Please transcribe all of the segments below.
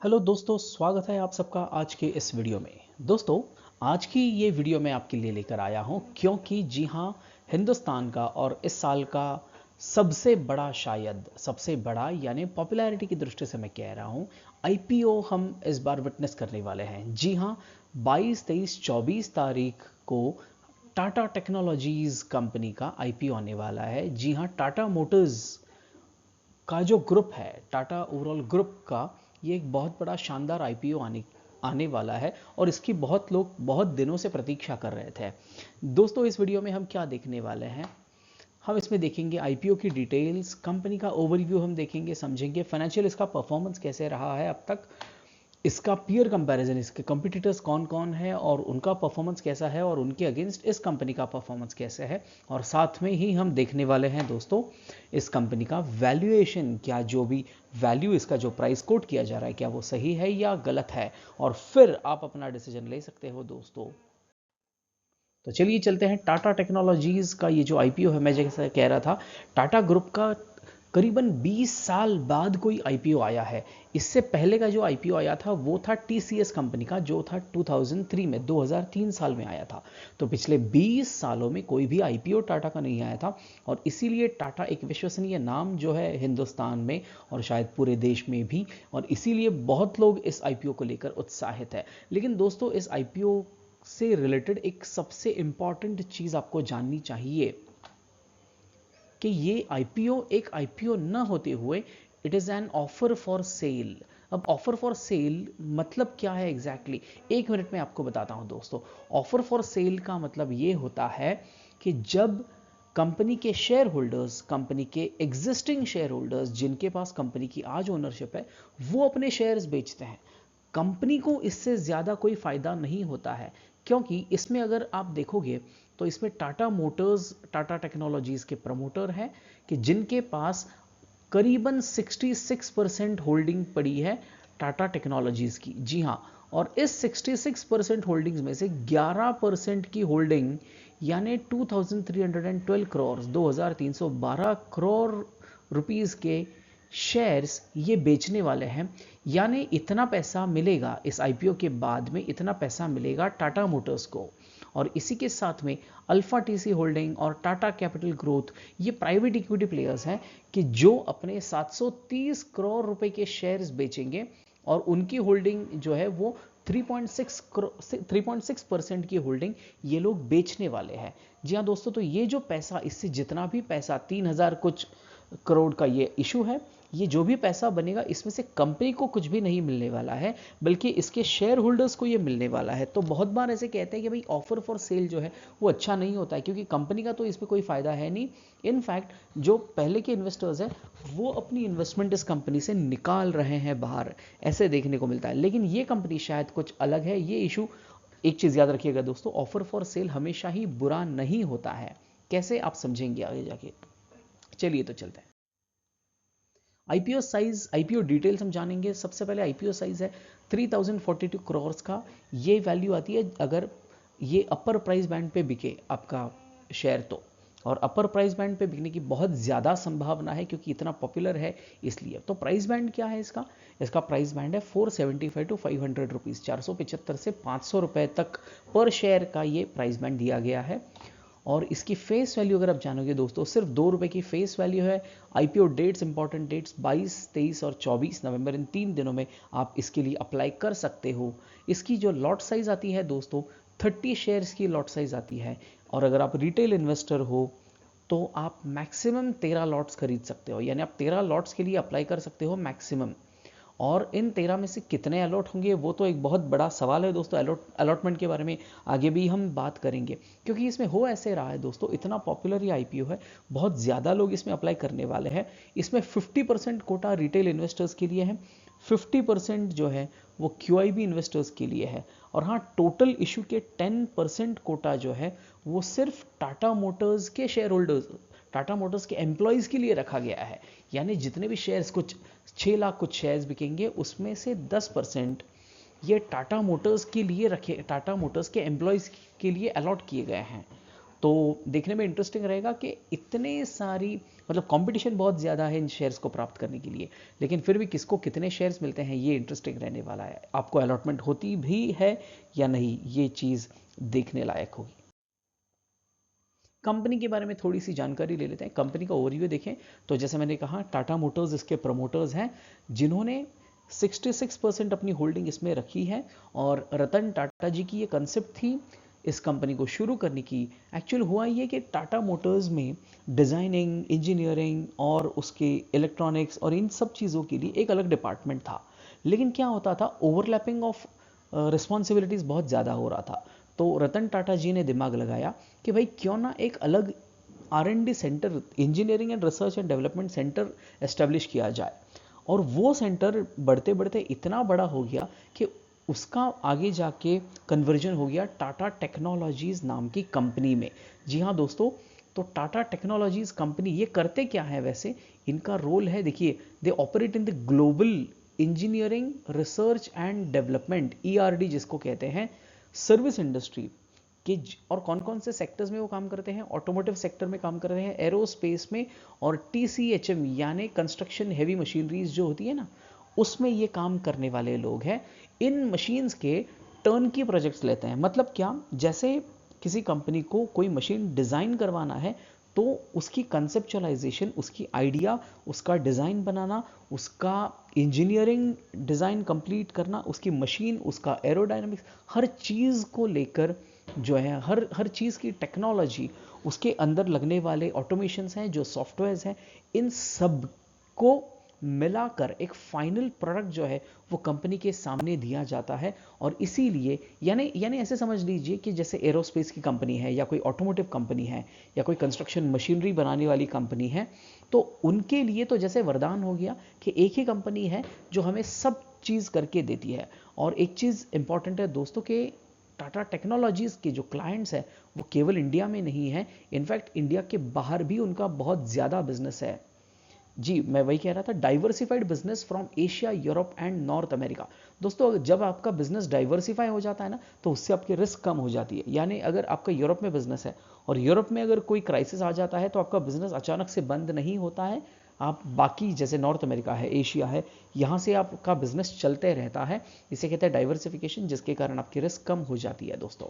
Hello दोस्तों, स्वागत है आप सबका आज के इस वीडियो में। दोस्तों, आज की ये वीडियो मैं आपके लिए लेकर आया हूँ क्योंकि जी हाँ, हिंदुस्तान का और इस साल का सबसे बड़ा, शायद सबसे बड़ा, यानी पॉपुलैरिटी की दृष्टि से मैं कह रहा हूँ, आईपीओ हम इस बार विटनेस करने वाले हैं। जी हाँ, 22, 23, 24 तारीख को टाटा टेक्नोलॉजीज कंपनी का आईपीओ आने वाला है। जी हाँ, टाटा मोटर्स का जो ग्रुप है, टाटा ओवरऑल ग्रुप का, ये एक बहुत बड़ा शानदार आईपीओ आने वाला है और इसकी बहुत लोग बहुत दिनों से प्रतीक्षा कर रहे थे। दोस्तों, इस वीडियो में हम क्या देखने वाले हैं? हम इसमें देखेंगे आईपीओ की डिटेल्स, कंपनी का ओवरव्यू हम देखेंगे, समझेंगे फाइनेंशियल इसका परफॉर्मेंस कैसे रहा है अब तक, इसका पीयर कंपैरिजन, इसके कंपटीटर्स कौन कौन है और उनका परफॉर्मेंस कैसा है और उनके अगेंस्ट इस कंपनी का परफॉर्मेंस कैसे है। और साथ में ही हम देखने वाले हैं दोस्तों इस कंपनी का वैल्यूएशन, क्या जो भी वैल्यू, इसका जो प्राइस कोट किया जा रहा है, क्या वो सही है या गलत है, और फिर आप अपना डिसीजन ले सकते हो दोस्तों। तो चलिए चलते हैं। टाटा टेक्नोलॉजीज का ये जो आईपीओ है, मैं जैसा कह रहा था, टाटा ग्रुप का करीबन 20 साल बाद कोई आईपीओ आया है। इससे पहले का जो आईपीओ आया था वो था टीसीएस कंपनी का, जो था 2003 में, 2003 साल में आया था। तो पिछले 20 सालों में कोई भी आईपीओ टाटा का नहीं आया था और इसीलिए टाटा एक विश्वसनीय नाम जो है हिंदुस्तान में और शायद पूरे देश में भी, और इसीलिए बहुत लोग इस आईपीओ को लेकर उत्साहित है। लेकिन दोस्तों, इस आईपीओ से रिलेटेड एक सबसे इंपॉर्टेंट चीज आपको जाननी चाहिए कि ये आईपीओ एक आईपीओ न होते हुए it is an offer for sale. अब ऑफर फॉर सेल मतलब क्या है एग्जैक्टली एक मिनट में आपको बताता हूं दोस्तों। ऑफर फॉर सेल का मतलब ये होता है कि जब कंपनी के शेयर होल्डर्स, कंपनी के एग्जिस्टिंग शेयर होल्डर्स जिनके पास कंपनी की आज ओनरशिप है, वो अपने शेयर्स बेचते हैं, कंपनी को इससे ज़्यादा कोई फ़ायदा नहीं होता है। क्योंकि इसमें अगर आप देखोगे तो इसमें टाटा मोटर्स, टाटा टेक्नोलॉजीज़ के प्रमोटर हैं कि जिनके पास करीबन 66% होल्डिंग पड़ी है टाटा टेक्नोलॉजीज़ की। जी हाँ, और इस 66% होल्डिंग्स में से 11% की होल्डिंग यानी 2312 करोड़, 2312 करोड़ रुपीस के शेयर्स ये बेचने वाले हैं। यानी इतना पैसा मिलेगा इस आईपीओ के बाद में, इतना पैसा मिलेगा टाटा मोटर्स को। और इसी के साथ में अल्फा टीसी होल्डिंग और टाटा कैपिटल ग्रोथ, ये प्राइवेट इक्विटी प्लेयर्स हैं कि जो अपने 730 करोड़ रुपए के शेयर्स बेचेंगे और उनकी होल्डिंग जो है वो 3.6% की होल्डिंग ये लोग बेचने वाले हैं। जी हाँ दोस्तों, तो ये जो पैसा, इससे जितना भी पैसा 3000 कुछ करोड़ का ये इशू है, ये जो भी पैसा बनेगा इसमें से कंपनी को कुछ भी नहीं मिलने वाला है, बल्कि इसके शेयर होल्डर्स को ये मिलने वाला है। तो बहुत बार ऐसे कहते हैं कि भाई ऑफर फॉर सेल जो है वो अच्छा नहीं होता है क्योंकि कंपनी का तो इसमें कोई फायदा है नहीं। इनफैक्ट जो पहले के इन्वेस्टर्स हैं वो अपनी इन्वेस्टमेंट इस कंपनी से निकाल रहे हैं बाहर, ऐसे देखने को मिलता है। लेकिन ये कंपनी शायद कुछ अलग है, ये इशू। एक चीज़ याद रखिएगा दोस्तों, ऑफर फॉर सेल हमेशा ही बुरा नहीं होता है। कैसे, आप समझेंगे आगे जाके। चलिए तो चलते हैं। आईपीओ साइज, आईपीओ डिटेल्स हम जानेंगे। सबसे पहले आईपीओ साइज है 3042 करोड़ का। ये वैल्यू आती है अगर ये अपर प्राइस बैंड पे बिके आपका शेयर तो, और अपर प्राइस बैंड पे बिकने की बहुत ज़्यादा संभावना है क्योंकि इतना पॉपुलर है इसलिए। तो प्राइस बैंड क्या है इसका? इसका प्राइस बैंड है 475 टू 500 रुपीज़, 475 से 500 रुपये तक पर शेयर का ये प्राइस बैंड दिया गया है। और इसकी फेस वैल्यू अगर आप जानोगे दोस्तों, सिर्फ 2 रुपये की फेस वैल्यू है। आईपीओ डेट्स, इंपॉर्टेंट डेट्स 22, 23 और 24 नवंबर, इन 3 दिनों में आप इसके लिए अप्लाई कर सकते हो। इसकी जो लॉट साइज आती है दोस्तों, 30 शेयर्स की लॉट साइज आती है। और अगर आप रिटेल इन्वेस्टर हो तो आप मैक्सिमम 13 लॉट्स खरीद सकते हो, यानी आप 13 लॉट्स के लिए अप्लाई कर सकते हो मैक्सिमम। और इन 13 में से कितने अलॉट होंगे वो तो एक बहुत बड़ा सवाल है दोस्तों। अलॉटमेंट के बारे में आगे भी हम बात करेंगे क्योंकि इसमें हो ऐसे रहा है दोस्तों, इतना पॉपुलर ये आईपीओ है, बहुत ज़्यादा लोग इसमें अप्लाई करने वाले हैं। इसमें 50% कोटा रिटेल इन्वेस्टर्स के लिए है, 50% जो है वो क्यूआईबी इन्वेस्टर्स के लिए है। और हाँ, टोटल इशू के 10% कोटा जो है वो सिर्फ टाटा मोटर्स के शेयर होल्डर्स, टाटा मोटर्स के एम्प्लॉयज़ के लिए रखा गया है। यानी जितने भी शेयर्स, कुछ 6 लाख कुछ शेयर्स बिकेंगे, उसमें से 10% ये टाटा मोटर्स के लिए रखे, टाटा मोटर्स के एम्प्लॉयज़ के लिए अलॉट किए गए हैं। तो देखने में इंटरेस्टिंग रहेगा कि इतने सारी मतलब कंपटीशन बहुत ज़्यादा है इन शेयर्स को प्राप्त करने के लिए, लेकिन फिर भी किसको कितने शेयर्स मिलते हैं ये इंटरेस्टिंग रहने वाला है। आपको अलॉटमेंट होती भी है या नहीं, ये चीज़ देखने लायक होगी। कंपनी के बारे में थोड़ी सी जानकारी ले लेते हैं। कंपनी का ओवरव्यू देखें तो जैसे मैंने कहा, टाटा मोटर्स इसके प्रमोटर्स हैं जिन्होंने 66% अपनी होल्डिंग इसमें रखी है। और रतन टाटा जी की ये कंसेप्ट थी इस कंपनी को शुरू करने की। एक्चुअल हुआ ये कि टाटा मोटर्स में डिज़ाइनिंग, इंजीनियरिंग और उसके इलेक्ट्रॉनिक्स और इन सब चीज़ों के लिए एक अलग डिपार्टमेंट था, लेकिन क्या होता था, ओवरलैपिंग ऑफ रिस्पॉन्सिबिलिटीज़ बहुत ज़्यादा हो रहा था। तो रतन टाटा जी ने दिमाग लगाया कि भाई क्यों ना एक अलग R&D centre, engineering and research and development centre establish किया जाए। और वो सेंटर बढ़ते बढ़ते इतना बड़ा हो गया कि उसका आगे जाके कन्वर्जन हो गया टाटा टेक्नोलॉजीज़ नाम की कंपनी में। जी हाँ दोस्तों, तो टाटा टेक्नोलॉजीज़ कंपनी ये करते क्या है वैसे, इनका रोल है, देखिए, they operate in the global engineering research and development, ERD जिसको कहते हैं, सर्विस इंडस्ट्री के। और कौन कौन से सेक्टर्स में वो काम करते हैं, ऑटोमोटिव सेक्टर में काम कर रहे हैं, एरोस्पेस में, और TCHM यानी कंस्ट्रक्शन हेवी मशीनरीज जो होती है ना, उसमें ये काम करने वाले लोग हैं। इन मशीन्स के टर्न की प्रोजेक्ट्स लेते हैं। मतलब क्या, जैसे किसी कंपनी को कोई मशीन डिज़ाइन करवाना है तो उसकी कंसेप्चुअलाइजेशन, उसकी आइडिया, उसका डिज़ाइन बनाना, उसका इंजीनियरिंग डिज़ाइन कंप्लीट करना, उसकी मशीन, उसका एरोडायनामिक्स, हर चीज़ को लेकर जो है, हर चीज़ की टेक्नोलॉजी, उसके अंदर लगने वाले ऑटोमेशंस हैं, जो सॉफ्टवेयर्स हैं, इन सब को मिलाकर एक फाइनल प्रोडक्ट जो है वो कंपनी के सामने दिया जाता है। और इसीलिए यानी यानी ऐसे समझ लीजिए कि जैसे एरोस्पेस की कंपनी है, या कोई ऑटोमोटिव कंपनी है, या कोई कंस्ट्रक्शन मशीनरी बनाने वाली कंपनी है, तो उनके लिए तो जैसे वरदान हो गया कि एक ही कंपनी है जो हमें सब चीज़ करके देती है। और एक चीज़ इंपॉर्टेंट है दोस्तों के टाटा टेक्नोलॉजीज़ के जो क्लाइंट्स हैं वो केवल इंडिया में नहीं है, इनफैक्ट इंडिया के बाहर भी उनका बहुत ज़्यादा बिजनेस है। जी, मैं वही कह रहा था, diversified business from Asia, Europe and north America. दोस्तों, जब आपका बिजनेस डाइवर्सिफाई हो जाता है ना, तो उससे आपकी रिस्क कम हो जाती है। यानी अगर आपका यूरोप में बिजनेस है और यूरोप में अगर कोई क्राइसिस आ जाता है तो आपका बिजनेस अचानक से बंद नहीं होता है। आप बाकी जैसे नॉर्थ अमेरिका है, एशिया है, यहाँ से आपका बिजनेस चलते रहता है। इसे कहते हैं डाइवर्सिफिकेशन, जिसके कारण आपकी रिस्क कम हो जाती है दोस्तों।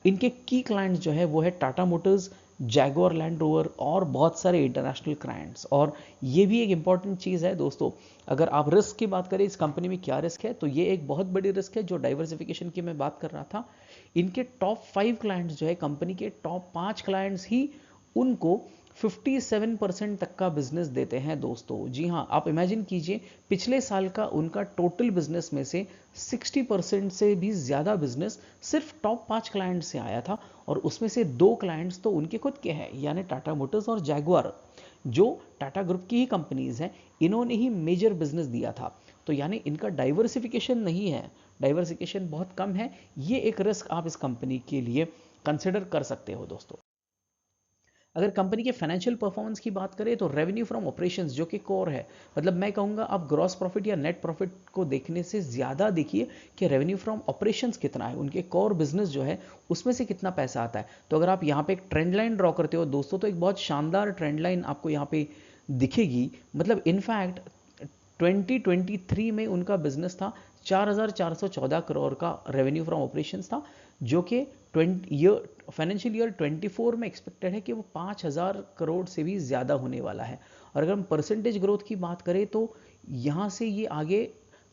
इनके की क्लाइंट्स जो है वो है Tata Motors, Jaguar land rover और बहुत सारे इंटरनेशनल क्लाइंट्स। और ये भी एक इंपॉर्टेंट चीज़ है दोस्तों, अगर आप रिस्क की बात करें, इस कंपनी में क्या रिस्क है, तो ये एक बहुत बड़ी रिस्क है जो डाइवर्सिफिकेशन की मैं बात कर रहा था। इनके टॉप 5 क्लाइंट्स जो है, कंपनी के टॉप 5 क्लाइंट्स ही उनको 57% तक का बिजनेस देते हैं दोस्तों। जी हाँ, आप इमेजिन कीजिए, पिछले साल का उनका टोटल बिजनेस में से 60% से भी ज़्यादा बिजनेस सिर्फ टॉप 5 क्लाइंट से आया था। और उसमें से 2 क्लाइंट्स तो उनके खुद के हैं, यानी टाटा मोटर्स और जैगुआर, जो टाटा ग्रुप की ही कंपनीज हैं। इन्होंने ही मेजर बिजनेस दिया था। तो यानी इनका डाइवर्सिफिकेशन नहीं है, डाइवर्सिफिकेशन बहुत कम है। ये एक रिस्क आप इस कंपनी के लिए कंसिडर कर सकते हो दोस्तों। अगर कंपनी के फाइनेंशियल परफॉर्मेंस की बात करें तो रेवेन्यू फ्रॉम ऑपरेशंस जो कि कोर है, मतलब मैं कहूँगा आप ग्रॉस प्रॉफिट या नेट प्रॉफिट को देखने से ज़्यादा देखिए कि रेवेन्यू फ्रॉम ऑपरेशंस कितना है, उनके कोर बिजनेस जो है उसमें से कितना पैसा आता है। तो अगर आप यहाँ पे एक ट्रेंड लाइन ड्रॉ करते हो दोस्तों, तो एक बहुत शानदार ट्रेंड लाइन आपको यहाँ पे दिखेगी। मतलब इनफैक्ट 2023 में उनका बिजनेस था 4,414 करोड़ का रेवेन्यू फ्रॉम ऑपरेशंस था, जो कि फाइनेंशियल ईयर 24 में एक्सपेक्टेड है कि वो 5,000 करोड़ से भी ज़्यादा होने वाला है। और अगर हम परसेंटेज ग्रोथ की बात करें तो यहाँ से ये आगे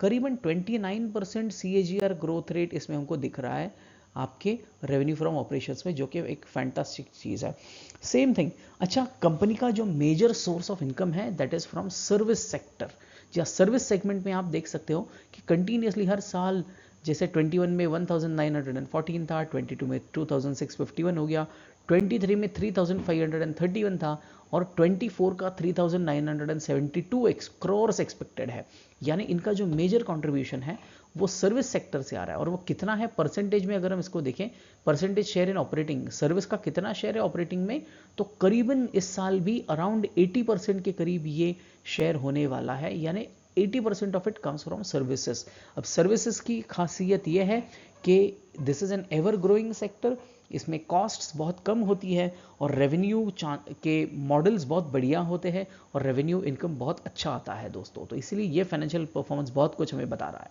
करीबन 29% CAGR ग्रोथ रेट इसमें हमको दिख रहा है आपके रेवेन्यू फ्रॉम ऑपरेशंस में, जो कि एक फैंटास्टिक चीज़ है। सेम थिंग, अच्छा, कंपनी का जो मेजर सोर्स ऑफ इनकम है that is from service sector. या सर्विस सेगमेंट में आप देख सकते हो कि कंटिन्यूसली हर साल, जैसे 21 में 1914 था, 22 में 2651 हो गया, 23 में 3531 था, और 24 का 3972 करोड़ एक्सपेक्टेड है। यानी इनका जो मेजर कंट्रीब्यूशन है वो सर्विस सेक्टर से आ रहा है। और वो कितना है परसेंटेज में, अगर हम इसको देखें, percentage share in operating, service का कितना शेयर है ऑपरेटिंग में, तो करीबन इस साल भी अराउंड 80% के करीब ये शेयर होने वाला है। यानी 80% of it comes from services. अब सर्विसेज की खासियत यह है कि this is an ever growing sector, इसमें कॉस्ट्स बहुत कम होती है और रेवेन्यू के मॉडल्स बहुत बढ़िया होते हैं और रेवेन्यू इनकम बहुत अच्छा आता है दोस्तों। तो इसीलिए ये फाइनेंशियल परफॉर्मेंस बहुत कुछ हमें बता रहा है।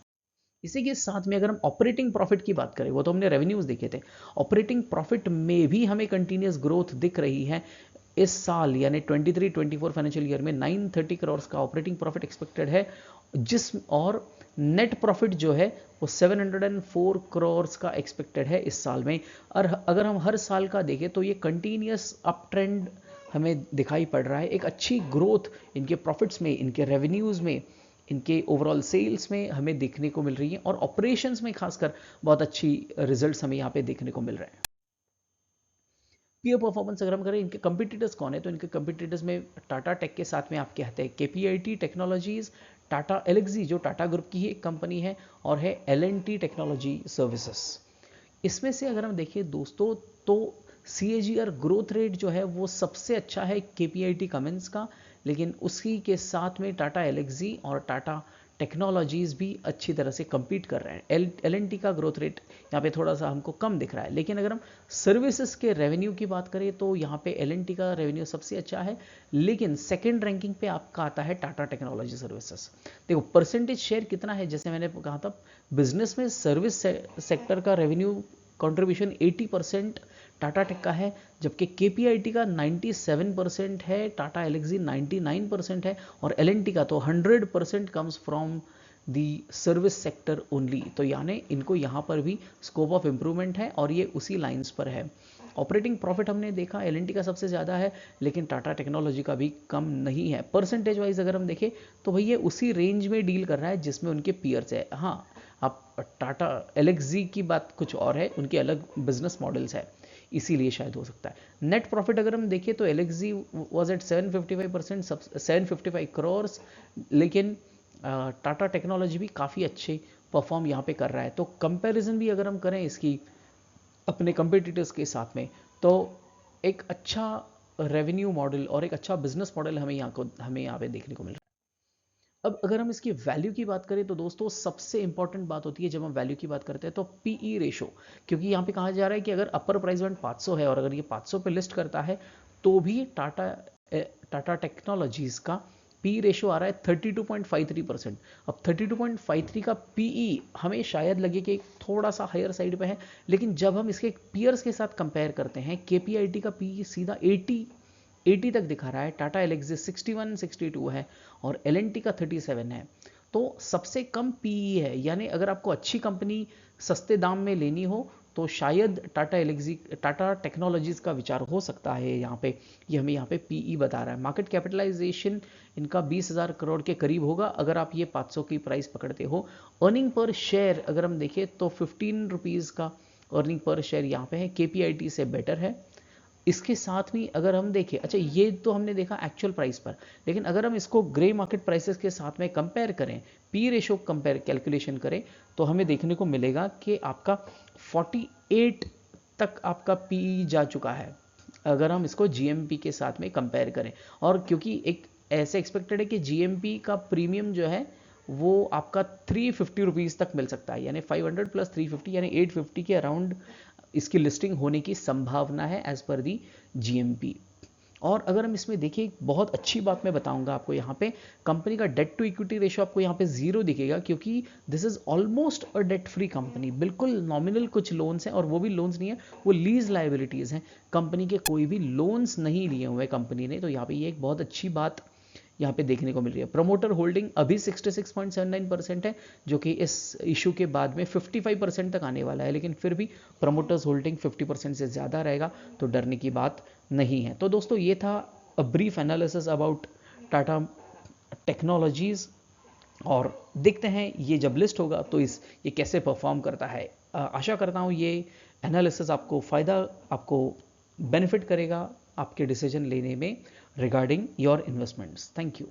इसी के साथ में अगर हम ऑपरेटिंग प्रॉफिट की बात करें, वो तो हमने रेवेन्यूज देखे थे, ऑपरेटिंग प्रॉफिट में भी हमें कंटिन्यूस ग्रोथ दिख रही है। इस साल यानी 23-24 फाइनेंशियल ईयर में 930 करोड़ का ऑपरेटिंग प्रॉफिट एक्सपेक्टेड है, और नेट प्रॉफिट जो है वो 704 करोड़ का एक्सपेक्टेड है इस साल में। और अगर हम हर साल का देखें तो ये कंटिन्यूस अप ट्रेंड हमें दिखाई पड़ रहा है। एक अच्छी ग्रोथ इनके प्रॉफिट्स में, इनके रेवेन्यूज़ में, इनके ओवरऑल सेल्स में हमें देखने को मिल रही है और ऑपरेशंस में खासकर बहुत अच्छी रिजल्ट्स हमें यहाँ पे देखने को मिल रहे हैं। पीयर परफॉर्मेंस अगर हम करें, इनके कंपटीटर्स कौन है, तो इनके कंपटीटर्स में टाटा टेक के साथ में आप कहते हैं केपीआईटी टेक्नोलॉजीज, टाटा एलेक्सी जो टाटा ग्रुप की ही एक कंपनी है, और है एल&टी टेक्नोलॉजी सर्विसेज। इसमें से अगर हम देखें दोस्तों तो CAGR ग्रोथ रेट जो है वो सबसे अच्छा है केपीआईटी कमेंस का, लेकिन उसी के साथ में टाटा एलेक्सी और टाटा टेक्नोलॉजीज भी अच्छी तरह से compete कर रहे हैं। एल&टी का ग्रोथ रेट यहाँ पे थोड़ा सा हमको कम दिख रहा है, लेकिन अगर हम सर्विसेज के रेवेन्यू की बात करें तो यहाँ पे एल&टी का रेवेन्यू सबसे अच्छा है, लेकिन सेकंड रैंकिंग पे आपका आता है टाटा टेक्नोलॉजी सर्विसेज। देखो परसेंटेज शेयर कितना है, जैसे मैंने कहा था बिजनेस में सर्विस सेक्टर का रेवेन्यू कंट्रीब्यूशन 80% टाटा टेक का है, जबकि केपीआईटी का 97% है, टाटा एलेक्सी 99% है, और एल&टी का तो 100% comes from the service sector only. तो यानी इनको यहाँ पर भी स्कोप ऑफ इम्प्रूवमेंट है और ये उसी लाइंस पर है। ऑपरेटिंग प्रॉफिट हमने देखा एल&टी का सबसे ज़्यादा है, लेकिन टाटा टेक्नोलॉजी का भी कम नहीं है। परसेंटेज वाइज अगर हम देखें तो भैया उसी रेंज में डील कर रहा है जिसमें उनके पीयर्स है। हाँ, आप टाटा एलेक्सी की बात कुछ और है, उनके अलग बिजनेस मॉडल्स है, इसीलिए शायद हो सकता है। नेट प्रॉफिट अगर हम देखें तो एलेक्सी वाज एट 755 करोड़, लेकिन टाटा टेक्नोलॉजी भी काफ़ी अच्छे परफॉर्म यहाँ पे कर रहा है। तो कंपैरिजन भी अगर हम करें इसकी अपने कंपिटिटर्स के साथ में, तो एक अच्छा रेवेन्यू मॉडल और एक अच्छा बिजनेस मॉडल हमें यहाँ पे देखने को मिल रहा है। अब अगर हम इसकी वैल्यू की बात करें तो दोस्तों सबसे इंपॉर्टेंट बात होती है जब हम वैल्यू की बात करते हैं तो पीई रेशो, क्योंकि यहाँ पे कहा जा रहा है कि अगर अपर प्राइस बैंड 500 है और अगर ये 500 पे लिस्ट करता है तो भी टाटा टेक्नोलॉजीज का पी रेशो आ रहा है 32.53%। अब 32.53 का पीई हमें शायद लगे कि थोड़ा सा हायर साइड पे है, लेकिन जब हम इसके पीयर्स के साथ कंपेयर करते हैं केपीआईटी का पीई सीधा 80 तक दिखा रहा है, टाटा एलेक्सी 61-62 है और एल&टी का 37 है। तो सबसे कम पीई है, यानी अगर आपको अच्छी कंपनी सस्ते दाम में लेनी हो तो शायद टाटा टेक्नोलॉजीज का विचार हो सकता है। यहाँ पे ये हमें यहाँ पे पीई बता रहा है। मार्केट कैपिटलाइजेशन इनका 20,000 करोड़ के करीब होगा अगर आप ये 500 की प्राइस पकड़ते हो। अर्निंग पर शेयर अगर हम देखें तो 15 रुपीज़ का अर्निंग पर शेयर यहाँ पे है, केपीआईटी से बेटर है। इसके साथ में अगर हम देखें, अच्छा ये तो हमने देखा एक्चुअल प्राइस पर, लेकिन अगर हम इसको ग्रे मार्केट प्राइसेस के साथ में कंपेयर करें, पी रेशो कंपेयर कैलकुलेशन करें, तो हमें देखने को मिलेगा कि आपका 48 तक आपका पी जा चुका है अगर हम इसको जीएमपी के साथ में कंपेयर करें। और क्योंकि एक ऐसे एक्सपेक्टेड है कि जीएमपी का प्रीमियम जो है वो आपका 350 रुपीज़ तक मिल सकता है, यानी 500 प्लस 350 यानी 850 के अराउंड इसकी लिस्टिंग होने की संभावना है एज पर दी जीएमपी। और अगर हम इसमें देखिए बहुत अच्छी बात मैं बताऊंगा आपको, यहाँ पे कंपनी का डेट टू इक्विटी रेशियो आपको यहाँ पे 0 दिखेगा, क्योंकि this is almost a debt free company. बिल्कुल नॉमिनल कुछ लोन्स हैं और वो भी लोन्स नहीं है, वो लीज लाइबिलिटीज़ हैं। कंपनी के कोई भी लोन्स नहीं लिए हुए कंपनी ने, तो यहाँ पे ये एक बहुत अच्छी बात यहाँ पे देखने को मिल रही है। प्रमोटर होल्डिंग अभी 66.79% है, जो कि इस इशू के बाद में 55% तक आने वाला है, लेकिन फिर भी प्रमोटर्स होल्डिंग 50% से ज़्यादा रहेगा, तो डरने की बात नहीं है। तो दोस्तों ये था a brief analysis about Tata technologies, और देखते हैं ये जब लिस्ट होगा तो ये कैसे परफॉर्म करता है। आशा करता हूँ ये एनालिसिस आपको बेनिफिट करेगा आपके डिसीजन लेने में regarding your investments. Thank you.